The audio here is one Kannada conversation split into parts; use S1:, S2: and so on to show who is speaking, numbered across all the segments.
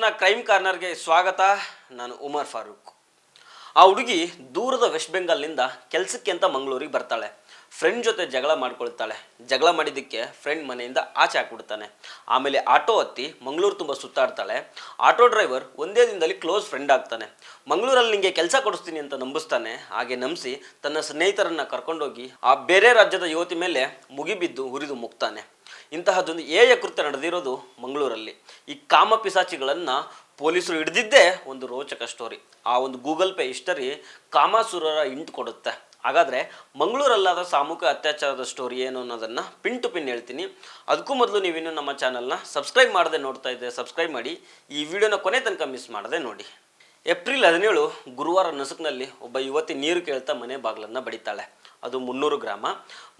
S1: ನ್ಯೂಸ್ನ ಕ್ರೈಮ್ ಕಾರ್ನರ್ಗೆ ಸ್ವಾಗತ. ನಾನು ಉಮರ್ ಫಾರೂಕ್. ಆ ಹುಡುಗಿ ದೂರದ ವೆಸ್ಟ್ ಬೆಂಗಾಲ್ನಿಂದ ಕೆಲಸಕ್ಕೆ ಅಂತ ಮಂಗಳೂರಿಗೆ ಬರ್ತಾಳೆ. ಫ್ರೆಂಡ್ ಜೊತೆ ಜಗಳ ಮಾಡ್ಕೊಳ್ತಾಳೆ. ಜಗಳ ಮಾಡಿದ್ದಕ್ಕೆ ಫ್ರೆಂಡ್ ಮನೆಯಿಂದ ಆಚೆ ಹಾಕ್ಬಿಡ್ತಾನೆ. ಆಮೇಲೆ ಆಟೋ ಹತ್ತಿ ಮಂಗಳೂರು ತುಂಬ ಸುತ್ತಾಡ್ತಾಳೆ. ಆಟೋ ಡ್ರೈವರ್ ಒಂದೇ ದಿನದಲ್ಲಿ ಕ್ಲೋಸ್ ಫ್ರೆಂಡ್ ಆಗ್ತಾನೆ. ಮಂಗಳೂರಲ್ಲಿ ನಿಂಗೆ ಕೆಲಸ ಕೊಡಿಸ್ತೀನಿ ಅಂತ ನಂಬಿಸ್ತಾನೆ. ಹಾಗೆ ನಂಬಿಸಿ ತನ್ನ ಸ್ನೇಹಿತರನ್ನ ಕರ್ಕೊಂಡೋಗಿ ಆ ಬೇರೆ ರಾಜ್ಯದ ಯುವತಿ ಮೇಲೆ ಮುಗಿಬಿದ್ದು ಹುರಿದು ಮುಗ್ತಾನೆ. ಇಂತಹದ್ದೊಂದು ಏಯ ಕೃತ್ಯ ನಡೆದಿರೋದು ಮಂಗಳೂರಲ್ಲಿ. ಈ ಕಾಮ ಪಿಸಾಚಿಗಳನ್ನು ಪೊಲೀಸರು ಹಿಡಿದಿದ್ದೇ ಒಂದು ರೋಚಕ ಸ್ಟೋರಿ. ಆ ಒಂದು ಗೂಗಲ್ ಪೇ ಹಿಸ್ಟರಿ ಕಾಮಾಸುರರ ಇಂಟು ಕೊಡುತ್ತೆ. ಹಾಗಾದರೆ ಮಂಗಳೂರಲ್ಲಾದ ಸಾಮೂಹಿಕ ಅತ್ಯಾಚಾರದ ಸ್ಟೋರಿ ಏನು ಅನ್ನೋದನ್ನು ಪಿನ್ ಟು ಪಿನ್ ಹೇಳ್ತೀನಿ. ಅದಕ್ಕೂ ಮೊದಲು ನೀವಿನ್ನೂ ನಮ್ಮ ಚಾನಲ್ನ ಸಬ್ಸ್ಕ್ರೈಬ್ ಮಾಡದೆ ನೋಡ್ತಾ ಇದ್ದರೆ ಸಬ್ಸ್ಕ್ರೈಬ್ ಮಾಡಿ. ಈ ವಿಡಿಯೋನ ಕೊನೆ ತನಕ ಮಿಸ್ ಮಾಡದೆ ನೋಡಿ. ಏಪ್ರಿಲ್ 17 ಗುರುವಾರ ನಸುಕಿನಲ್ಲಿ ಒಬ್ಬ ಯುವತಿ ನೀರು ಕೇಳ್ತಾ ಮನೆ ಬಾಗಿಲನ್ನು ಬಡಿತಾಳೆ. ಅದು 300 ಗ್ರಾಮ.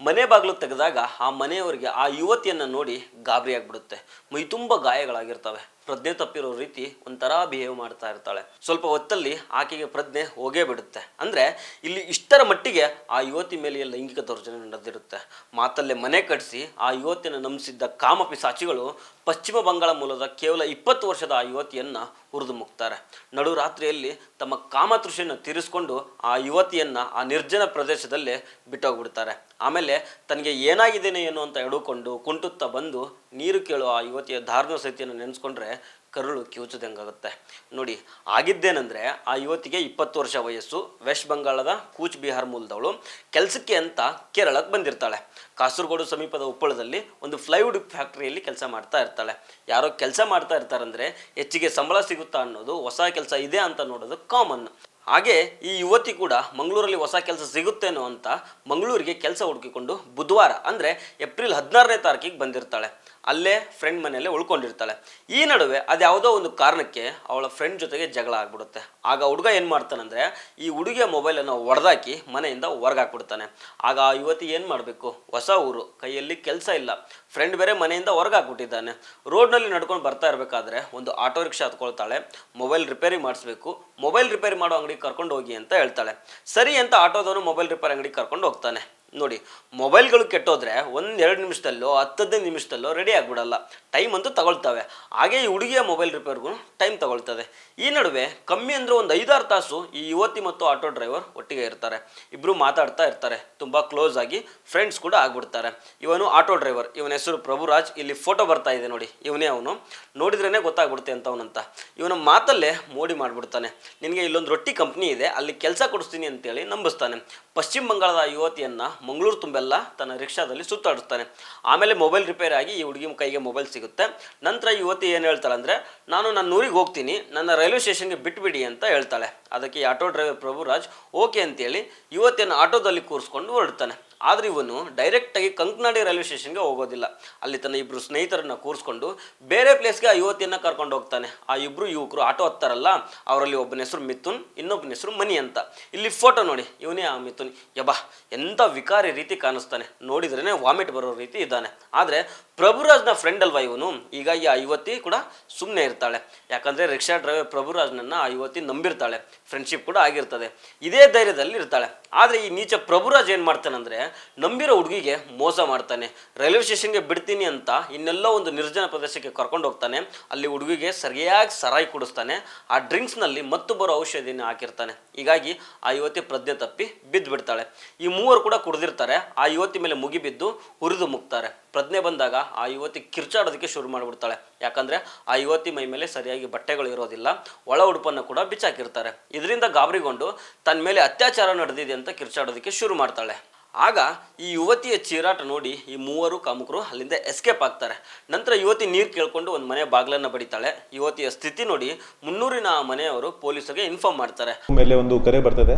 S1: ಮನೆ ಬಾಗಿಲು ತೆಗೆದಾಗ ಆ ಮನೆಯವರಿಗೆ ಆ ಯುವತಿಯನ್ನು ನೋಡಿ ಗಾಬರಿ ಆಗಿಬಿಡುತ್ತೆ. ಮೈ ತುಂಬ ಗಾಯಗಳಾಗಿರ್ತವೆ. ಪ್ರಜ್ಞೆ ತಪ್ಪಿರೋ ರೀತಿ ಒಂಥರ ಬಿಹೇವ್ ಮಾಡ್ತಾ ಇರ್ತಾಳೆ. ಸ್ವಲ್ಪ ಹೊತ್ತಲ್ಲಿ ಆಕೆಗೆ ಪ್ರಜ್ಞೆ ಹೋಗೇ ಬಿಡುತ್ತೆ. ಅಂದರೆ ಇಲ್ಲಿ ಇಷ್ಟರ ಮಟ್ಟಿಗೆ ಆ ಯುವತಿ ಮೇಲೆ ಲೈಂಗಿಕ ದೌರ್ಜನ್ಯ ನಡೆದಿರುತ್ತೆ. ಮಾತಲ್ಲೇ ಮನೆ ಕಟ್ಟಿಸಿ ಆ ಯುವತಿಯನ್ನು ನಂಬಿಸಿದ್ದ ಕಾಮ ಪಿಸಾಚಿಗಳು ಪಶ್ಚಿಮ ಬಂಗಾಳ ಮೂಲದ ಕೇವಲ 20 ವರ್ಷದ ಆ ಯುವತಿಯನ್ನು ಹುರಿದು ಮುಗ್ತಾರೆ. ನಡು ರಾತ್ರಿಯಲ್ಲಿ ತಮ್ಮ ಕಾಮತೃಷೆಯನ್ನು ತೀರಿಸಿಕೊಂಡು ಆ ಯುವತಿಯನ್ನು ಆ ನಿರ್ಜನ ಪ್ರದೇಶದಲ್ಲೇ ಬಿಟ್ಟೋಗ್ಬಿಡ್ತಾರೆ. ಆಮೇಲೆ ತನಗೆ ಏನಾಗಿದ್ದೇನೆ ಏನು ಅಂತ ಎಡುಕೊಂಡು ಕುಂಟುತ್ತಾ ಬಂದು ನೀರು ಕೇಳೋ ಆ ಯುವತಿಯ ದಾರುಣ ಸ್ಥಿತಿಯನ್ನು ನೆನೆಸ್ಕೊಂಡ್ರೆ ಕರುಳು ಕಿವುಚದಂಗಾಗುತ್ತೆ. ನೋಡಿ, ಆಗಿದ್ದೇನೆಂದರೆ ಆ ಯುವತಿಗೆ 20 ವರ್ಷ ವಯಸ್ಸು. ವೆಸ್ಟ್ ಬಂಗಾಳದ ಕೂಚ್ ಬಿಹಾರ್ ಮೂಲದವಳು. ಕೆಲಸಕ್ಕೆ ಅಂತ ಕೇರಳಕ್ಕೆ ಬಂದಿರ್ತಾಳೆ. ಕಾಸರಗೋಡು ಸಮೀಪದ ಉಪ್ಪಳದಲ್ಲಿ ಒಂದು ಫ್ಲೈವುಡ್ ಫ್ಯಾಕ್ಟ್ರಿಯಲ್ಲಿ ಕೆಲಸ ಮಾಡ್ತಾ ಇರ್ತಾಳೆ. ಯಾರೋ ಕೆಲಸ ಮಾಡ್ತಾ ಇರ್ತಾರಂದರೆ ಹೆಚ್ಚಿಗೆ ಸಂಬಳ ಸಿಗುತ್ತಾ ಅನ್ನೋದು, ಹೊಸ ಕೆಲಸ ಇದೆ ಅಂತ ನೋಡೋದು ಕಾಮನ್. ಹಾಗೆ ಈ ಯುವತಿ ಕೂಡ ಮಂಗಳೂರಲ್ಲಿ ಹೊಸ ಕೆಲಸ ಸಿಗುತ್ತೇನೋ ಅಂತ ಮಂಗಳೂರಿಗೆ ಕೆಲಸ ಹುಡುಕಿಕೊಂಡು ಬುಧವಾರ ಅಂದರೆ ಏಪ್ರಿಲ್ 16ನೇ ತಾರೀಕಿಗೆ ಬಂದಿರ್ತಾಳೆ. ಅಲ್ಲೇ ಫ್ರೆಂಡ್ ಮನೆಯಲ್ಲೇ ಉಳ್ಕೊಂಡಿರ್ತಾಳೆ. ಈ ನಡುವೆ ಅದ್ಯಾವುದೋ ಒಂದು ಕಾರಣಕ್ಕೆ ಅವಳ ಫ್ರೆಂಡ್ ಜೊತೆಗೆ ಜಗಳ ಆಗ್ಬಿಡುತ್ತೆ. ಆಗ ಹುಡುಗ ಏನು ಮಾಡ್ತಾನಂದರೆ ಈ ಹುಡುಗಿಯ ಮೊಬೈಲನ್ನು ಹೊಡೆದಾಕಿ ಮನೆಯಿಂದ ಹೊರಗಾಕ್ಬಿಡ್ತಾನೆ. ಆಗ ಆ ಯುವತಿ ಏನು ಮಾಡಬೇಕು? ಹೊಸ ಊರು, ಕೈಯಲ್ಲಿ ಕೆಲಸ ಇಲ್ಲ, ಫ್ರೆಂಡ್ ಬೇರೆ ಮನೆಯಿಂದ ಹೊರಗಾಕ್ಬಿಟ್ಟಿದ್ದಾನೆ. ರೋಡ್ನಲ್ಲಿ ನಡ್ಕೊಂಡು ಬರ್ತಾ ಇರಬೇಕಾದ್ರೆ ಒಂದು ಆಟೋ ರಿಕ್ಷಾ ಹತ್ಕೊಳ್ತಾಳೆ. ಮೊಬೈಲ್ ರಿಪೇರಿ ಮಾಡಿಸ್ಬೇಕು, ಮೊಬೈಲ್ ರಿಪೇರಿ ಮಾಡೋ ಅಂಗಡಿಗೆ ಕರ್ಕೊಂಡು ಹೋಗಿ ಅಂತ ಹೇಳ್ತಾಳೆ. ಸರಿ ಅಂತ ಆಟೋದವನು ಮೊಬೈಲ್ ರಿಪೇರಿ ಅಂಗಡಿಗೆ ಕರ್ಕೊಂಡು ಹೋಗ್ತಾನೆ. ನೋಡಿ, ಮೊಬೈಲ್ಗಳು ಕೆಟ್ಟೋದ್ರೆ 1-2 ನಿಮಿಷದಲ್ಲೋ 10-15 ನಿಮಿಷದಲ್ಲೋ ರೆಡಿ ಆಗಿಬಿಡಲ್ಲ. ಟೈಮ್ ಅಂತೂ ತಗೊಳ್ತವೆ. ಹಾಗೆ ಈ ಹುಡುಗಿಯ ಮೊಬೈಲ್ ರಿಪೇರ್ಗೂ ಟೈಮ್ ತಗೊಳ್ತದೆ. ಈ ನಡುವೆ ಕಮ್ಮಿ ಅಂದರೆ ಒಂದು 5-6 ತಾಸು ಈ ಯುವತಿ ಮತ್ತು ಆಟೋ ಡ್ರೈವರ್ ಒಟ್ಟಿಗೆ ಇರ್ತಾರೆ. ಇಬ್ಬರು ಮಾತಾಡ್ತಾ ಇರ್ತಾರೆ. ತುಂಬ ಕ್ಲೋಸ್ ಆಗಿ ಫ್ರೆಂಡ್ಸ್ ಕೂಡ ಆಗ್ಬಿಡ್ತಾರೆ. ಇವನು ಆಟೋ ಡ್ರೈವರ್, ಇವನ ಹೆಸರು ಪ್ರಭುರಾಜ್. ಇಲ್ಲಿ ಫೋಟೋ ಬರ್ತಾ ಇದೆ ನೋಡಿ, ಇವನೇ ಅವನು. ನೋಡಿದ್ರೇ ಗೊತ್ತಾಗ್ಬಿಡುತ್ತೆ ಅಂತವನಂತ. ಇವನ ಮಾತಲ್ಲೇ ಮೋಡಿ ಮಾಡಿಬಿಡ್ತಾನೆ. ನಿನಗೆ ಇಲ್ಲೊಂದು ರೊಟ್ಟಿ ಕಂಪ್ನಿ ಇದೆ, ಅಲ್ಲಿ ಕೆಲಸ ಕೊಡಿಸ್ತೀನಿ ಅಂತೇಳಿ ನಂಬಿಸ್ತಾನೆ. ಪಶ್ಚಿಮ ಬಂಗಾಳದ ಯುವತಿಯನ್ನು ಮಂಗಳೂರು ತುಂಬೆಲ್ಲ ತನ್ನ ರಿಕ್ಷಾದಲ್ಲಿ ಸುತ್ತಾಡಿಸ್ತಾನೆ. ಆಮೇಲೆ ಮೊಬೈಲ್ ರಿಪೇರಿ ಆಗಿ ಈ ಹುಡುಗಿ ಕೈಗೆ ಮೊಬೈಲ್ ಸಿಗುತ್ತೆ. ನಂತರ ಯುವತಿ ಏನು ಹೇಳ್ತಾಳೆ ಅಂದರೆ, ನಾನು ನನ್ನ ಊರಿಗೆ ಹೋಗ್ತೀನಿ, ನನ್ನ ರೈಲ್ವೆ ಸ್ಟೇಷನ್ಗೆ ಬಿಟ್ಬಿಡಿ ಅಂತ ಹೇಳ್ತಾಳೆ. ಅದಕ್ಕೆ ಈ ಆಟೋ ಡ್ರೈವರ್ ಪ್ರಭುರಾಜ್ ಓಕೆ ಅಂತೇಳಿ ಯುವತಿಯನ್ನು ಆಟೋದಲ್ಲಿ ಕೂರಿಸ್ಕೊಂಡು ಹೊರಡ್ತಾನೆ. ಆದರೆ ಇವನು ಡೈರೆಕ್ಟಾಗಿ ಕಂಕನಾಡಿ ರೈಲ್ವೆ ಸ್ಟೇಷನ್ಗೆ ಹೋಗೋದಿಲ್ಲ. ಅಲ್ಲಿ ತನ್ನ ಇಬ್ಬರು ಸ್ನೇಹಿತರನ್ನು ಕೂರಿಸ್ಕೊಂಡು ಬೇರೆ ಪ್ಲೇಸ್ಗೆ ಆ ಯುವತಿಯನ್ನು ಕರ್ಕೊಂಡು ಹೋಗ್ತಾನೆ. ಆ ಇಬ್ಬರು ಯುವಕರು ಆಟೋ ಹತ್ತಾರಲ್ಲ, ಅವರಲ್ಲಿ ಒಬ್ಬನ ಹೆಸರು ಮಿಥುನ್, ಇನ್ನೊಬ್ಬನ ಹೆಸರು ಮನಿ ಅಂತ. ಇಲ್ಲಿ ಫೋಟೋ ನೋಡಿ, ಇವನೇ ಆ ಮಿಥುನ್. ಯಬ್ಬಾ, ಎಂಥ ವಿಕಾರಿ ರೀತಿ ಕಾಣಿಸ್ತಾನೆ, ನೋಡಿದ್ರೇ ವಾಮಿಟ್ ಬರೋ ರೀತಿ ಇದ್ದಾನೆ. ಆದರೆ ಪ್ರಭುರಾಜ್ನ ಫ್ರೆಂಡ್ ಅಲ್ವಾ ಇವನು. ಹೀಗಾಗಿ ಆ ಯುವತಿ ಕೂಡ ಸುಮ್ಮನೆ ಇರ್ತಾಳೆ. ಯಾಕಂದರೆ ರಿಕ್ಷಾ ಡ್ರೈವರ್ ಪ್ರಭುರಾಜ್ನನ್ನು ಆ ಯುವತಿ ನಂಬಿರ್ತಾಳೆ, ಫ್ರೆಂಡ್ಶಿಪ್ ಕೂಡ ಆಗಿರ್ತದೆ. ಇದೇ ಧೈರ್ಯದಲ್ಲಿ ಇರ್ತಾಳೆ. ಆದರೆ ಈ ನೀಚ ಪ್ರಭುರಾಜ್ ಏನು ಮಾಡ್ತಾನಂದರೆ, ನಂಬಿರೋ ಹುಡುಗಿಗೆ ಮೋಸ ಮಾಡ್ತಾನೆ. ರೈಲ್ವೆ ಸ್ಟೇಷನ್ಗೆ ಬಿಡ್ತೀನಿ ಅಂತ ಇನ್ನೆಲ್ಲೋ ಒಂದು ನಿರ್ಜನ ಪ್ರದೇಶಕ್ಕೆ ಕರ್ಕೊಂಡು ಹೋಗ್ತಾನೆ. ಅಲ್ಲಿ ಹುಡುಗಿಗೆ ಸರಿಯಾಗಿ ಸರಾಯಿ ಕುಡಿಸ್ತಾನೆ. ಆ ಡ್ರಿಂಕ್ಸ್ನಲ್ಲಿ ಮತ್ತು ಬರೋ ಔಷಧಿನ ಹಾಕಿರ್ತಾನೆ. ಹೀಗಾಗಿ ಆ ಯುವತಿ ಪ್ರಜ್ಞೆ ತಪ್ಪಿ ಬಿದ್ದು ಬಿಡ್ತಾಳೆ. ಈ ಮೂವರು ಕೂಡ ಕುಡಿದಿರ್ತಾರೆ. ಆ ಯುವತಿ ಮೇಲೆ ಮುಗಿಬಿದ್ದು ಹುರಿದು ಮುಗ್ತಾರೆ. ಪ್ರಜ್ಞೆ ಬಂದಾಗ ಆ ಯುವತಿ ಕಿರ್ಚಾಡೋದಕ್ಕೆ ಶುರು ಮಾಡಿಬಿಡ್ತಾಳೆ. ಯಾಕಂದರೆ ಆ ಯುವತಿ ಮೈ ಮೇಲೆ ಸರಿಯಾಗಿ ಬಟ್ಟೆಗಳು ಇರೋದಿಲ್ಲ, ಒಳ ಉಡುಪನ್ನು ಕೂಡ ಬಿಚ್ಚಾಕಿರ್ತಾರೆ. ಇದರಿಂದ ಗಾಬರಿಗೊಂಡು ತನ್ನ ಮೇಲೆ ಅತ್ಯಾಚಾರ ನಡೆದಿದೆ ಅಂತ ಕಿರ್ಚಾಡೋದಕ್ಕೆ ಶುರು ಮಾಡ್ತಾಳೆ. ಆಗ ಈ ಯುವತಿಯ ಚೀರಾಟ ನೋಡಿ ಈ ಮೂವರು ಕಾಮುಕರು ಅಲ್ಲಿಂದ ಎಸ್ಕೇಪ್ ಆಗ್ತಾರೆ. ನಂತರ ಯುವತಿ ನೀರು ಕೇಳ್ಕೊಂಡು ಒಂದು ಮನೆ ಬಾಗಿಲನ್ನು ಬಡಿತಾಳೆ. ಯುವತಿಯ ಸ್ಥಿತಿ ನೋಡಿ 300ನ ಮನೆಯವರು ಪೊಲೀಸರಿಗೆ ಇನ್ಫಾರ್ಮ್ ಮಾಡ್ತಾರೆ.
S2: ಮೇಲೆ ಒಂದು ಕರೆ ಬರ್ತದೆ.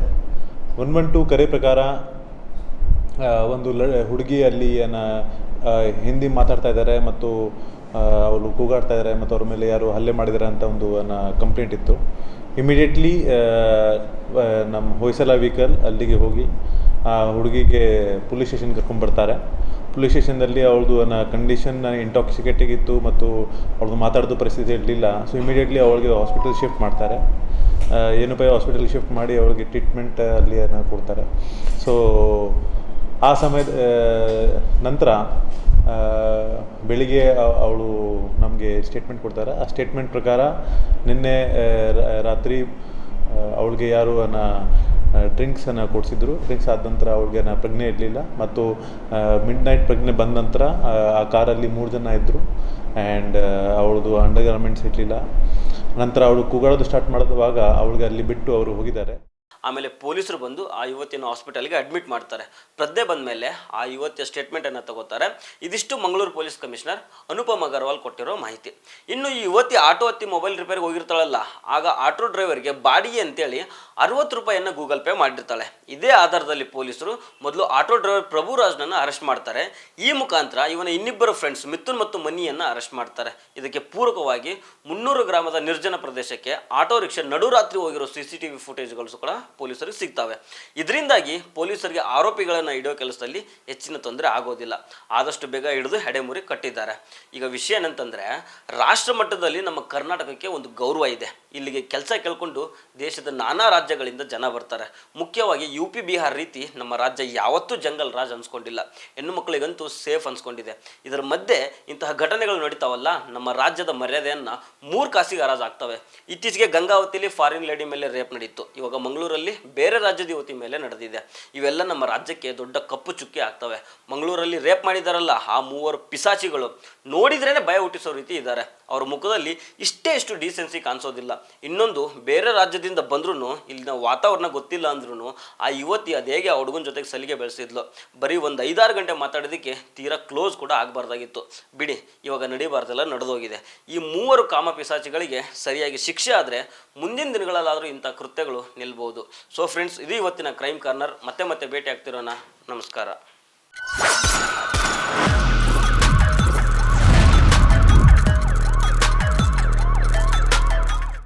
S2: 112 ಕರೆ ಪ್ರಕಾರ ಒಂದು ಹುಡುಗಿ ಅಲ್ಲಿ ಹಿಂದಿ ಮಾತಾಡ್ತಾ ಇದ್ದಾರೆ ಮತ್ತು ಅವರು ಕೂಗಾಡ್ತಾ ಇದ್ದಾರೆ ಮತ್ತು ಅವ್ರ ಮೇಲೆ ಯಾರು ಹಲ್ಲೆ ಮಾಡಿದ್ದಾರೆ ಅಂತ ಒಂದು ಕಂಪ್ಲೇಂಟ್ ಇತ್ತು. ಇಮಿಡಿಯೇಟ್ಲಿ ನಮ್ಮ ಹೊಯ್ಸಲ ವೆಹಿಕಲ್ ಅಲ್ಲಿಗೆ ಹೋಗಿ ಆ ಹುಡುಗಿಗೆ ಪೊಲೀಸ್ ಸ್ಟೇಷನ್ಗೆ ಕರ್ಕೊಂಡ್ಬರ್ತಾರೆ. ಪೊಲೀಸ್ ಸ್ಟೇಷನ್ನಲ್ಲಿ ಅವ್ರದ್ದು ಕಂಡೀಷನ್ ಇಂಟಾಕ್ಸಿಕೇಟಿಂಗ್ ಇತ್ತು ಮತ್ತು ಅವ್ರದ್ದು ಮಾತಾಡೋದು ಪರಿಸ್ಥಿತಿ ಇರಲಿಲ್ಲ. ಸೊ ಇಮಿಡಿಯೇಟ್ಲಿ ಅವಳಿಗೆ ಹಾಸ್ಪಿಟಲ್ ಶಿಫ್ಟ್ ಮಾಡ್ತಾರೆ. ಏನಪ್ಪ ಹಾಸ್ಪಿಟಲ್ ಶಿಫ್ಟ್ ಮಾಡಿ ಅವಳಿಗೆ ಟ್ರೀಟ್ಮೆಂಟ್ ಅಲ್ಲಿ ಕೊಡ್ತಾರೆ. ಸೊ ಆ ಸಮಯದ ನಂತರ ಬೆಳಿಗ್ಗೆ ಅವಳು ನಮಗೆ ಸ್ಟೇಟ್ಮೆಂಟ್ ಕೊಡ್ತಾರೆ. ಆ ಸ್ಟೇಟ್ಮೆಂಟ್ ಪ್ರಕಾರ ನಿನ್ನೆ ರಾತ್ರಿ ಅವಳಿಗೆ ಯಾರು ಡ್ರಿಂಕ್ಸನ್ನು ಕೊಡಿಸಿದ್ರು. ಡ್ರಿಂಕ್ಸ್ ಆದ ನಂತರ ಅವಳಿಗೆ ಪ್ರಜ್ಞೆ ಇರಲಿಲ್ಲ ಮತ್ತು ಮಿಡ್ ನೈಟ್ ಪ್ರಜ್ಞೆ ಬಂದ ನಂತರ ಆ ಕಾರಲ್ಲಿ 3 ಜನ ಇದ್ದರು ಆ್ಯಂಡ್ ಅವಳದು ಅಂಡರ್ ಗಾರ್ಮೆಂಟ್ಸ್ ಇರಲಿಲ್ಲ. ನಂತರ ಅವಳು ಕೂಗಾಡೋದು ಸ್ಟಾರ್ಟ್ ಮಾಡಿದವಾಗ ಅವಳಿಗೆ ಅಲ್ಲಿ ಬಿಟ್ಟು ಅವರು ಹೋಗಿದ್ದಾರೆ.
S1: ಆಮೇಲೆ ಪೊಲೀಸರು ಬಂದು ಆ ಯುವತಿಯನ್ನು ಹಾಸ್ಪಿಟಲ್ಗೆ ಅಡ್ಮಿಟ್ ಮಾಡ್ತಾರೆ. ಪ್ರಜ್ಞೆ ಬಂದ ಮೇಲೆ ಆ ಯುವತಿಯ ಸ್ಟೇಟ್ಮೆಂಟನ್ನು ತಗೋತಾರೆ. ಇದಿಷ್ಟು ಮಂಗಳೂರು ಪೊಲೀಸ್ ಕಮಿಷನರ್ ಅನುಪಮ್ ಅಗರ್ವಾಲ್ ಕೊಟ್ಟಿರೋ ಮಾಹಿತಿ. ಇನ್ನು ಈ ಯುವತಿ ಆಟೋ ಹತ್ತಿ ಮೊಬೈಲ್ ರಿಪೇರಿಗೆ ಹೋಗಿರ್ತಾಳಲ್ಲ, ಆಗ ಆಟೋ ಡ್ರೈವರ್ಗೆ ಬಾಡಿಗೆ ಅಂತೇಳಿ 60 ರೂಪಾಯಿಯನ್ನು ಗೂಗಲ್ ಪೇ ಮಾಡಿರ್ತಾಳೆ. ಇದೇ ಆಧಾರದಲ್ಲಿ ಪೊಲೀಸರು ಮೊದಲು ಆಟೋ ಡ್ರೈವರ್ ಪ್ರಭುರಾಜ್ನನ್ನು ಅರೆಸ್ಟ್ ಮಾಡ್ತಾರೆ. ಈ ಮುಖಾಂತರ ಇವನ ಇನ್ನಿಬ್ಬರು ಫ್ರೆಂಡ್ಸ್ ಮಿಥುನ್ ಮತ್ತು ಮನಿಯನ್ನು ಅರೆಸ್ಟ್ ಮಾಡ್ತಾರೆ. ಇದಕ್ಕೆ ಪೂರಕವಾಗಿ 300 ಗ್ರಾಮದ ನಿರ್ಜನ ಪ್ರದೇಶಕ್ಕೆ ಆಟೋ ರಿಕ್ಷಾ ನಡುರಾತ್ರಿ ಹೋಗಿರೋ CCTV ಫುಟೇಜ್ಗಳು ಕೂಡ ಪೊಲೀಸರಿಗೆ ಸಿಗ್ತವೆ. ಇದರಿಂದಾಗಿ ಪೊಲೀಸರಿಗೆ ಆರೋಪಿಗಳನ್ನು ಹಿಡಿಯೋ ಕೆಲಸದಲ್ಲಿ ಹೆಚ್ಚಿನ ತೊಂದರೆ ಆಗೋದಿಲ್ಲ. ಆದಷ್ಟು ಬೇಗ ಹಿಡಿದು ಹೆಡೆಮುರಿ ಕಟ್ಟಿದ್ದಾರೆ. ಈಗ ವಿಷಯ ಏನಂತಂದರೆ, ರಾಷ್ಟ್ರ ಮಟ್ಟದಲ್ಲಿ ನಮ್ಮ ಕರ್ನಾಟಕಕ್ಕೆ ಒಂದು ಗೌರವ ಇದೆ. ಇಲ್ಲಿಗೆ ಕೆಲಸ ಕೇಳ್ಕೊಂಡು ದೇಶದ ನಾನಾ ರಾಜ್ಯಗಳಿಂದ ಜನ ಬರ್ತಾರೆ. ಮುಖ್ಯವಾಗಿ UP ಬಿಹಾರ್ ರೀತಿ ನಮ್ಮ ರಾಜ್ಯ ಯಾವತ್ತೂ ಜಂಗಲ್ ರಾಜ್ ಅನ್ಸ್ಕೊಂಡಿಲ್ಲ. ಹೆಣ್ಣು ಮಕ್ಕಳಿಗಂತೂ ಸೇಫ್ ಅನ್ಸ್ಕೊಂಡಿದೆ. ಇದರ ಮಧ್ಯೆ ಇಂತಹ ಘಟನೆಗಳು ನಡೀತಾವಲ್ಲ, ನಮ್ಮ ರಾಜ್ಯದ ಮರ್ಯಾದೆಯನ್ನು 3 ಕಾಸಿಗೆ ಹರಾಜಾಗ್ತವೆ. ಇತ್ತೀಚೆಗೆ ಗಂಗಾವತಿಯಲ್ಲಿ ಫಾರಿನ್ ಲೇಡಿ ಮೇಲೆ ರೇಪ್ ನಡೀತು. ಇವಾಗ ಮಂಗಳೂರಲ್ಲಿ ಬೇರೆ ರಾಜ್ಯದ ಯುವತಿ ಮೇಲೆ ನಡೆದಿದೆ. ಇವೆಲ್ಲ ನಮ್ಮ ರಾಜ್ಯಕ್ಕೆ ದೊಡ್ಡ ಕಪ್ಪು ಚುಕ್ಕಿ ಆಗ್ತವೆ. ಮಂಗಳೂರಲ್ಲಿ ರೇಪ್ ಮಾಡಿದಾರಲ್ಲ ಆ 3 ಪಿಸಾಚಿಗಳು ನೋಡಿದ್ರೇನೆ ಭಯ ಹುಟ್ಟಿಸೋ ರೀತಿ ಇದ್ದಾರೆ. ಅವ್ರ ಮುಖದಲ್ಲಿ ಇಷ್ಟು ಡೀಸೆನ್ಸಿ ಕಾಣಿಸೋದಿಲ್ಲ. ಇನ್ನೊಂದು, ಬೇರೆ ರಾಜ್ಯದಿಂದ ಬಂದ್ರೂ ಇಲ್ಲಿನ ವಾತಾವರಣ ಗೊತ್ತಿಲ್ಲ ಅಂದ್ರೂ ಆ ಯುವತಿ ಅದು ಹೇಗೆ ಆ ಹುಡುಗನ ಜೊತೆಗೆ ಸಲಿಗೆ ಬೆಳೆಸಿದ್ಲು. ಬರೀ ಒಂದು 5-6 ಗಂಟೆ ಮಾತಾಡೋದಕ್ಕೆ ತೀರಾ ಕ್ಲೋಸ್ ಕೂಡ ಆಗಬಾರ್ದಾಗಿತ್ತು. ಬಿಡಿ, ಇವಾಗ ನಡೀಬಾರ್ದೆಲ್ಲ ನಡೆದೋಗಿದೆ. ಈ 3 ಕಾಮ ಪಿಸಾಚಿಗಳಿಗೆ ಸರಿಯಾಗಿ ಶಿಕ್ಷೆ ಆದರೆ ಮುಂದಿನ ದಿನಗಳಲ್ಲಾದರೂ ಇಂಥ ಕೃತ್ಯಗಳು ನಿಲ್ಬೋದು. ಸೊ ಫ್ರೆಂಡ್ಸ್, ಇದು ಇವತ್ತಿನ ಕ್ರೈಮ್ ಕಾರ್ನರ್. ಮತ್ತೆ ಭೇಟಿ ಆಗ್ತಿರೋಣ. ನಮಸ್ಕಾರ.